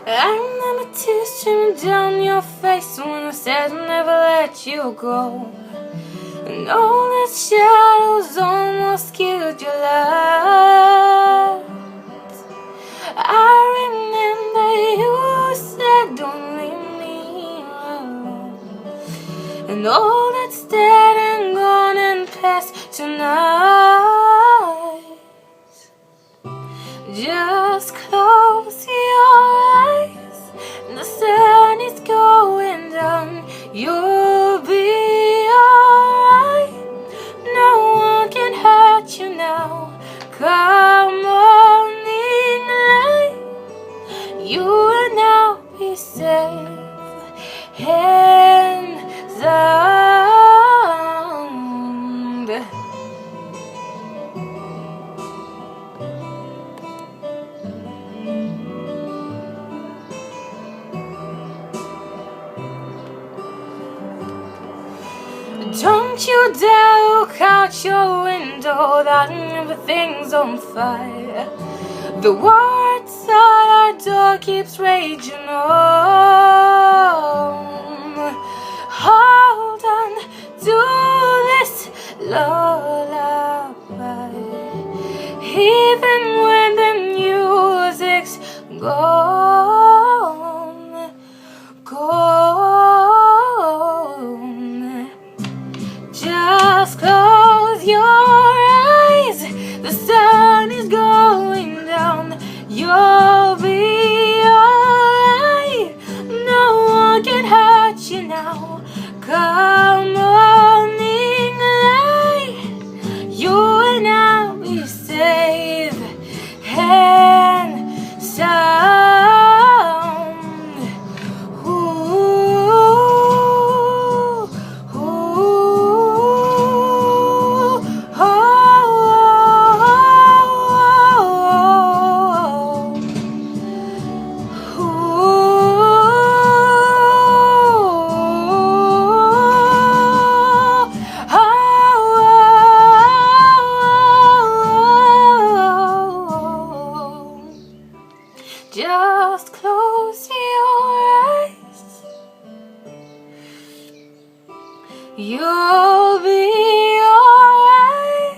I remember tears streaming down your face when I said I'd never let you go, and all the shadows almost killed your light. I remember you said don't leave me alone, and all that's dead and gone and past tonight. Just close your eyes, the sun is going down. You'll be alright, no one can hurt you now. Come morning light, you will now be safe. Hands up. Don't you dare look out your window, that everything's on fire. The war outside our door keeps raging on. Hold on to this lullaby, even when the music's gone, gone. Just close your eyes, the sun is going down. You'll be alright, no one can hurt you now. Come morning light, you will now be safe. And sound. Ooh, ooh, oh, just close your eyes, you'll be alright.